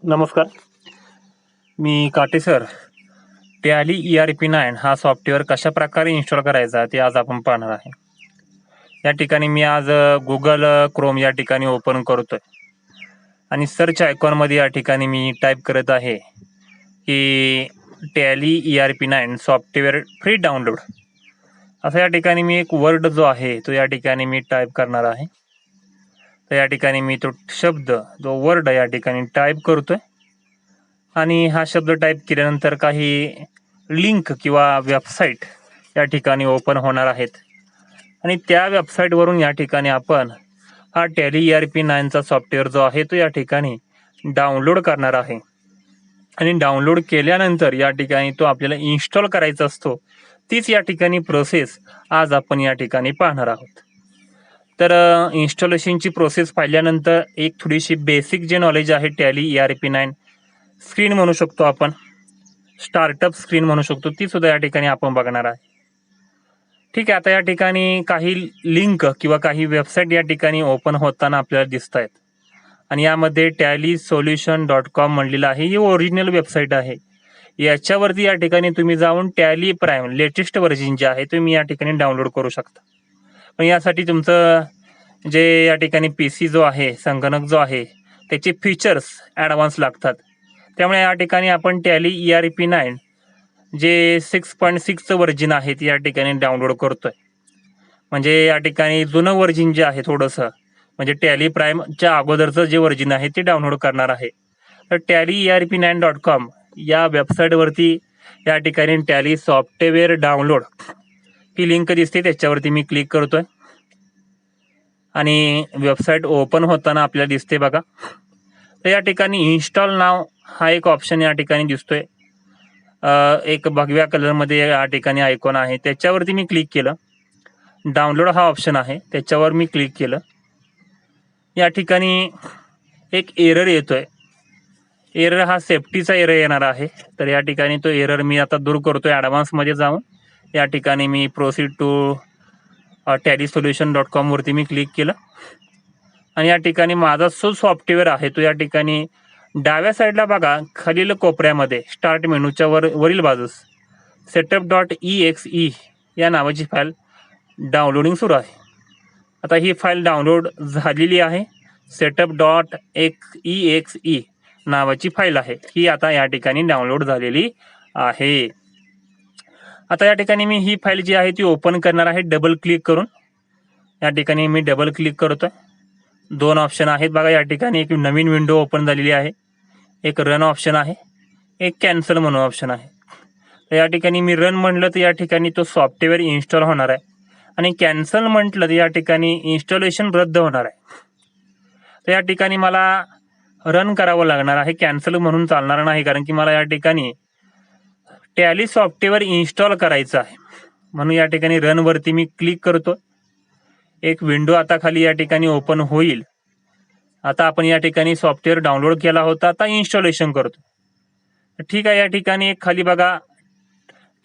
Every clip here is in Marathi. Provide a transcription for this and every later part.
नमस्कार, मी काटे सर. टॅली ERP9 हा सॉफ्टवेअर कशा प्रकारे इन्स्टॉल करायचा ते आज आपण पाहणार आहे. या ठिकाणी मी आज गुगल क्रोम या ठिकाणी ओपन करतोय आणि सर्च आयकॉनमध्ये या ठिकाणी मी टाईप करत आहे की tally ERP9 software free download. असं या ठिकाणी मी एक वर्ड जो आहे तो या ठिकाणी मी टाईप करणार आहे. तर या ठिकाणी मी तो शब्द जो वर्ड या ठिकाणी टाईप करतोय आणि हा शब्द टाईप केल्यानंतर काही लिंक किंवा वेबसाईट या ठिकाणी ओपन होणार आहेत आणि त्या वेबसाईटवरून या ठिकाणी आपण हा टॅली ERP9चा सॉफ्टवेअर जो आहे तो या ठिकाणी डाउनलोड करणार आहे. आणि डाउनलोड केल्यानंतर या ठिकाणी तो आपल्याला इन्स्टॉल करायचा असतो. तीच या ठिकाणी प्रोसेस आज आपण या ठिकाणी पाहणार आहोत. तर इन्स्टॉलेशनची प्रोसेस पाहिल्यानंतर एक थोडीशी बेसिक जे नॉलेज आहे टॅली ERP9 स्क्रीन म्हणू शकतो आपण, स्टार्टअप स्क्रीन म्हणू शकतो, ती सुद्धा या ठिकाणी आपण बघणार आहे. ठीक आहे, आता या ठिकाणी काही लिंक किंवा काही वेबसाईट या ठिकाणी ओपन होताना आपल्याला दिसत आहेत आणि यामध्ये tallysolution.com म्हणलेलं आहे. ही ओरिजिनल वेबसाईट आहे. याच्यावरती या ठिकाणी तुम्ही जाऊन टॅली प्राईम लेटेस्ट व्हर्जन जे आहे तुम्ही या ठिकाणी डाउनलोड करू शकता. पण यासाठी तुमचं जे या ठिकाणी PC जो आहे, संगणक जो आहे, त्याचे फीचर्स ॲडव्हान्स लागतात. त्यामुळे या ठिकाणी आपण टॅली ERP9 जे 6.6चं व्हर्जन आहे ते या ठिकाणी डाउनलोड करतोय. म्हणजे या ठिकाणी जुनं व्हर्जन जे आहे थोडंसं, म्हणजे टॅली प्राईमच्या अगोदरचं जे व्हर्जन आहे ते डाउनलोड करणार आहे. तर tallyrp9.com या वेबसाईटवरती या ठिकाणी टॅली सॉफ्टवेअर डाउनलोड ही लिंक दिसते, त्याच्यावरती मी क्लिक करतोय आणि वेबसाईट ओपन होताना आपल्याला दिसते बघा. तर या ठिकाणी इन्स्टॉल नाव हा एक ऑप्शन या ठिकाणी दिसतोय. एक भगव्या कलरमध्ये या ठिकाणी आयकॉन आहे, त्याच्यावरती मी क्लिक केलं. डाउनलोड हा ऑप्शन आहे, त्याच्यावर मी क्लिक केलं. या ठिकाणी एक एरर येतोय. एरर हा सेफ्टीचा एरर येणार आहे. तर या ठिकाणी तो एरर मी आता दूर करतोय. ॲडव्हान्समध्ये जाऊन या ठिकाणी मी प्रोसीड टू tallysolution.com वरती मी क्लिक केलं आणि या ठिकाणी माझा जो सॉफ्टवेअर आहे तो या ठिकाणी डाव्या साईडला बघा, खालील कोपऱ्यामध्ये स्टार्ट मेनूच्या वरील बाजूस setup.exe या नावाची फाईल डाउनलोडिंग सुरू आहे. आता ही फाईल डाउनलोड झालेली आहे. setup.exe नावाची फाईल आहे, ही आता या ठिकाणी डाउनलोड झालेली आहे. आता या ठिकाणी मी ही फाईल जी आहे ती ओपन करणार आहे डबल क्लिक करून. या ठिकाणी मी डबल क्लिक करतोय. दोन ऑप्शन आहेत बघा या ठिकाणी. एक नवीन विंडो ओपन झालेली आहे, एक रन ऑप्शन आहे, एक कॅन्सल म्हणून ऑप्शन आहे. तर या ठिकाणी मी रन म्हटलं तर या ठिकाणी तो सॉफ्टवेअर इन्स्टॉल होणार आहे आणि कॅन्सल म्हटलं तर या ठिकाणी इन्स्टॉलेशन रद्द होणार आहे. तर या ठिकाणी मला रन करावं लागणार आहे, कॅन्सल म्हणून चालणार नाही, कारण की मला या ठिकाणी टॅली सॉफ्टवेअर इन्स्टॉल करायचं आहे. म्हणून या ठिकाणी रनवरती मी क्लिक करतो. एक विंडो आता खाली या ठिकाणी ओपन होईल. आता आपण या ठिकाणी सॉफ्टवेअर डाउनलोड केला होता, आता इन्स्टॉलेशन करतो. ठीक आहे, या ठिकाणी एक खाली बघा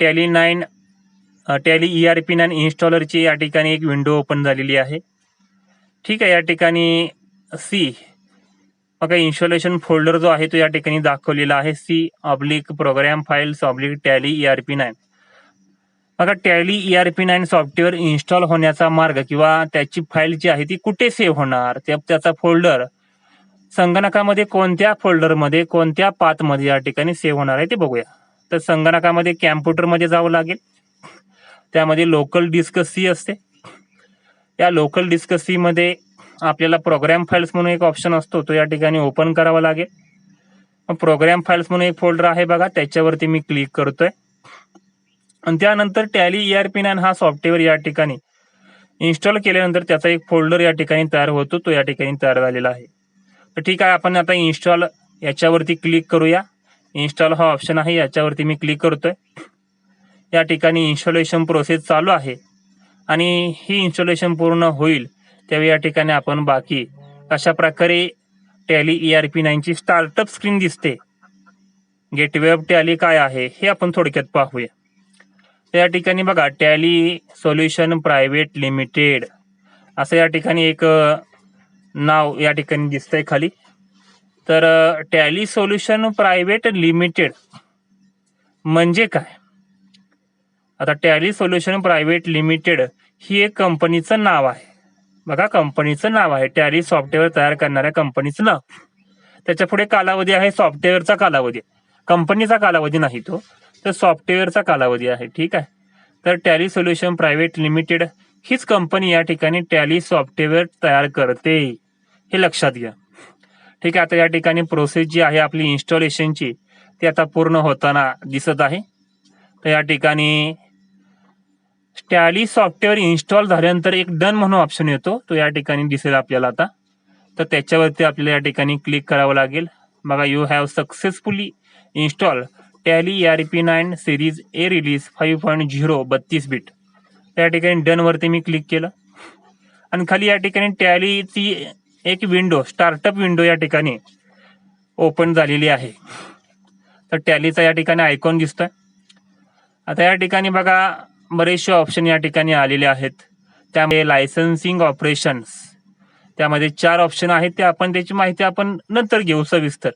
टॅली ERP9 इन्स्टॉलरची या ठिकाणी एक विंडो ओपन झालेली आहे. ठीक आहे, या ठिकाणी बघा इन्स्टॉलेशन फोल्डर जो आहे तो या ठिकाणी दाखवलेला आहे, C/प्रोग्राम फाइल्स/ टॅली ERP9. बघा टॅली ERP9 सॉफ्टवेअर इन्स्टॉल होण्याचा मार्ग किंवा त्याची फाईल जी आहे ती कुठे सेव्ह होणार, त्याचा फोल्डर संगणकामध्ये कोणत्या फोल्डरमध्ये कोणत्या पाथमध्ये या ठिकाणी सेव्ह होणार आहे ते बघूया. तर संगणकामध्ये कॅम्प्युटरमध्ये जावं लागेल. त्यामध्ये लोकल डिस्क C असते. या लोकल डिस्क C मध्ये आपल्याला प्रोग्राम फाइल्स म्हणून एक ऑप्शन असतो, तो या ठिकाणी ओपन करावा लागेल. प्रोग्राम फाइल्स म्हणून एक फोल्डर आहे बघा, त्याच्यावरती मी क्लिक करतोय आणि त्यानंतर टॅली ERP9 हा सॉफ्टवेअर या ठिकाणी इन्स्टॉल केल्यानंतर त्याचा एक फोल्डर या ठिकाणी तयार होतो, तो या ठिकाणी तयार झालेला आहे. तर ठीक आहे, आपण आता इन्स्टॉल याच्यावरती क्लिक करूया. इन्स्टॉल हा ऑप्शन आहे, याच्यावरती मी क्लिक करतोय. या ठिकाणी इन्स्टॉलेशन प्रोसेस चालू आहे आणि ही इन्स्टॉलेशन पूर्ण होईल त्यावेळी या ठिकाणी आपण बाकी कशा प्रकारे टॅली ERP9ची स्टार्टअप स्क्रीन दिसते, गेटवे ऑफ टॅली काय आहे हे आपण थोडक्यात पाहूया. तर या ठिकाणी बघा टॅली सोल्युशन प्रायव्हेट लिमिटेड असं या ठिकाणी एक नाव या ठिकाणी दिसतंय खाली. तर टॅली सोल्युशन प्रायव्हेट लिमिटेड म्हणजे काय? आता टॅली सोल्युशन प्रायव्हेट लिमिटेड ही एक कंपनीचं नाव आहे. बघा, कंपनीचं नाव आहे, टॅली सॉफ्टवेअर तयार करणाऱ्या कंपनीचं नाव. त्याच्या पुढे कालावधी आहे सॉफ्टवेअरचा कालावधी, कंपनीचा कालावधी नाही तो, तर सॉफ्टवेअरचा कालावधी आहे. ठीक आहे. तर टॅली सोल्युशन प्रायव्हेट लिमिटेड हीच कंपनी या ठिकाणी टॅली सॉफ्टवेअर तयार करते, हे लक्षात घ्या. ठीक आहे. आता या ठिकाणी प्रोसेस जी आहे आपली इन्स्टॉलेशनची ती आता पूर्ण होताना दिसत आहे. तर या ठिकाणी टॅली सॉफ्टवेअर इन्स्टॉल झाल्यानंतर एक डन म्हणून ऑप्शन येतो, तो या ठिकाणी दिसेल आपल्याला आता. तर त्याच्यावरती आपल्याला या ठिकाणी क्लिक करावं लागेल. बघा, you have successfully install tally ERP9 series A release 5.0 32 bit. त्या ठिकाणी डन वरती मी क्लिक केलं आणि खाली या ठिकाणी टॅलीची एक विंडो, स्टार्टअप विंडो या ठिकाणी ओपन झालेली आहे. तर टॅलीचा या ठिकाणी आयकॉन दिसतोय. आता या ठिकाणी बघा, बरेचसे ऑप्शन या ठिकाणी आलेले आहेत. त्यामध्ये लायसन्सिंग ऑपरेशन्स, त्यामध्ये 4 ऑप्शन आहेत. ते आपण त्याची माहिती आपण नंतर घेऊ सविस्तर.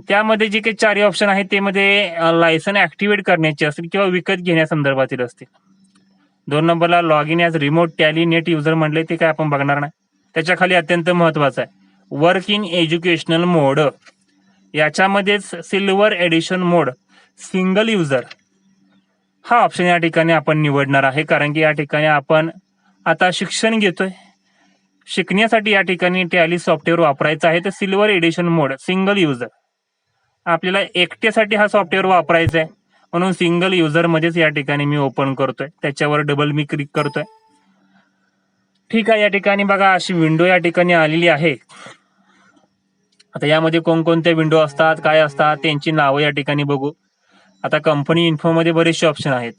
त्यामध्ये जे काही 4 ऑप्शन आहेत ते मध्ये लायसन ऍक्टिव्हेट करण्याचे असतील किंवा विकत घेण्यासंदर्भातील असतील. 2 नंबरला log in as remote tally net user म्हणले, ते काय आपण बघणार नाही. त्याच्या खाली अत्यंत महत्वाचं आहे वर्क इन एज्युकेशनल मोड. याच्यामध्येच silver edition mode single user हा ऑप्शन या ठिकाणी आपण निवडणार आहे, कारण की या ठिकाणी आपण आता शिक्षण घेतोय. शिकण्यासाठी या ठिकाणी टॅली सॉफ्टवेअर वापरायचं आहे. तर silver edition mode single user आपल्याला एकट्यासाठी हा सॉफ्टवेअर वापरायचा आहे, म्हणून सिंगल युजर मध्येच या ठिकाणी मी ओपन करतोय. त्याच्यावर डबल मी क्लिक करतोय. ठीक आहे. या ठिकाणी बघा, अशी विंडो या ठिकाणी आलेली आहे. आता यामध्ये कोणकोणत्या विंडो असतात, काय असतात, त्यांची नावं या ठिकाणी बघू. आता कंपनी इन्फो मध्ये बरेचसे ऑप्शन आहेत.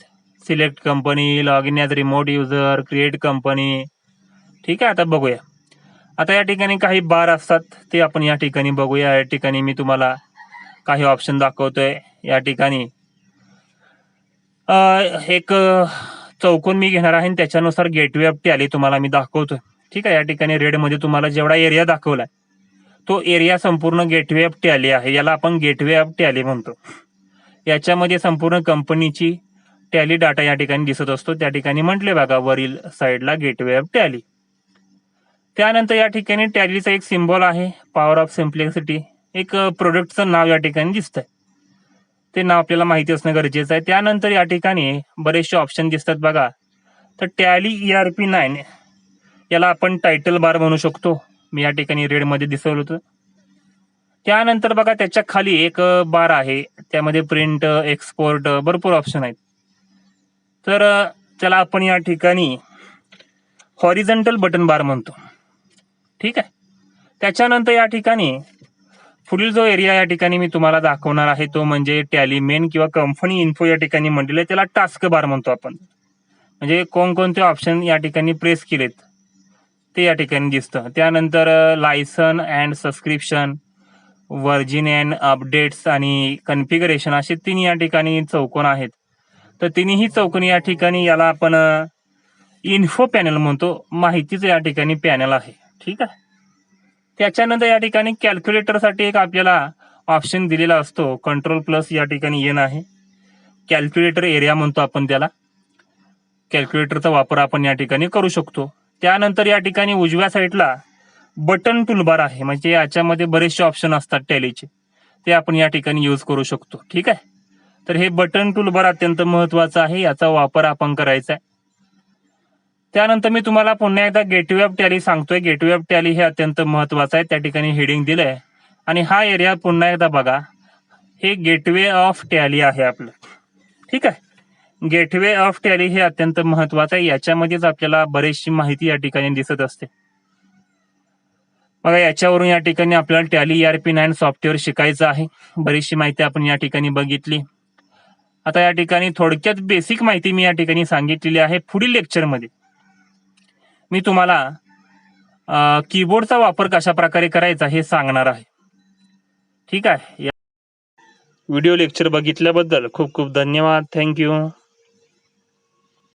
Select company, log in as remote user, create company. ठीक आहे. आता बघूया. आता या ठिकाणी काही बार असतात, ते आपण या ठिकाणी बघूया. या ठिकाणी मी तुम्हाला काही ऑप्शन दाखवतोय. या ठिकाणी एक चौकोन मी घेणार आहे आणि त्याच्यानुसार गेटवे ऑफ टॅली तुम्हाला मी दाखवतोय. ठीक आहे. या ठिकाणी रेड मध्ये तुम्हाला जेवढा एरिया दाखवलाय तो एरिया संपूर्ण गेटवे ऑफ टॅली आहे. याला आपण गेटवे ऑफ टॅली म्हणतो. याच्यामध्ये संपूर्ण कंपनीची टॅली डाटा या ठिकाणी दिसत असतो. त्या ठिकाणी म्हटले बघा, वरील साईडला गेटवे ऑफ टॅली. त्यानंतर या ठिकाणी टॅलीचा एक सिम्बॉल आहे, पॉवर ऑफ सिम्प्लिसिटी. एक प्रोडक्टचं नाव या ठिकाणी दिसतंय, ते नाव आपल्याला माहिती असणं गरजेचं आहे. त्यानंतर या ठिकाणी बरेचसे ऑप्शन दिसतात बघा. तर टॅली ERP9 याला आपण टायटल बार म्हणू शकतो. मी या ठिकाणी रेड मध्ये दिसवलं होतं. त्यानंतर बघा, त्याच्या खाली एक बार आहे, त्यामध्ये प्रिंट, एक्सपोर्ट, भरपूर ऑप्शन आहेत. तर त्याला आपण या ठिकाणी हॉरिझॉन्टल बटन बार म्हणतो. ठीक आहे. त्याच्यानंतर या ठिकाणी पुढील जो एरिया या ठिकाणी मी तुम्हाला दाखवणार आहे तो म्हणजे टॅली मेन किंवा कंपनी इन्फो या ठिकाणी म्हटलेलं आहे, त्याला टास्क बार म्हणतो आपण. म्हणजे कोणकोणते ऑप्शन या ठिकाणी प्रेस केलेत ते या ठिकाणी दिसतं. त्यानंतर license and subscription, version and updates आणि कॉन्फिगरेशन असे 3 या ठिकाणी चौकोन आहेत. तर तिन्ही चौकोन या ठिकाणी याला आपण इन्फो पॅनल म्हणतो, माहितीचं या ठिकाणी पॅनल आहे. ठीक आहे. त्याच्यानंतर या ठिकाणी कॅल्क्युलेटरसाठी एक आपल्याला ऑप्शन दिलेला असतो, कंट्रोल+ या ठिकाणी येणं आहे. कॅल्क्युलेटर एरिया म्हणतो आपण त्याला. कॅल्क्युलेटरचा वापर आपण या ठिकाणी करू शकतो. त्यानंतर या ठिकाणी उजव्या साईडला बटन टूलबार आहे, म्हणजे याच्यामध्ये बरेचसे ऑप्शन असतात टॅलीचे, ते आपण या ठिकाणी यूज करू शकतो. ठीक आहे. तर हे बटन टूलबार अत्यंत महत्वाचं आहे, याचा वापर आपण करायचा आहे. त्यानंतर मी तुम्हाला पुन्हा एकदा गेटवे ऑफ टॅली सांगतोय. गेटवे ऑफ टॅली हे अत्यंत महत्वाचं आहे, त्या ठिकाणी हेडिंग दिलंय. आणि हा एरिया पुन्हा एकदा बघा, हे गेटवे ऑफ टॅली आहे आपलं. ठीक आहे. गेटवे ऑफ टॅली हे अत्यंत महत्वाचं आहे, याच्यामध्येच आपल्याला बरीचशी माहिती या ठिकाणी दिसत असते. बघा, याच्यावरून या ठिकाणी आपल्याला टॅली ERP9 सॉफ्टवेअर शिकायचं आहे. बरीचशी माहिती आपण या ठिकाणी बघितली. आता या ठिकाणी थोडक्यात बेसिक माहिती मी या ठिकाणी सांगितलेली आहे. पुढील लेक्चरमध्ये मी तुम्हाला कीबोर्डचा वापर कशा प्रकारे करायचा हे सांगणार आहे. ठीक आहे. व्हिडिओ लेक्चर बघितल्याबद्दल खूप खूप धन्यवाद. थँक्यू.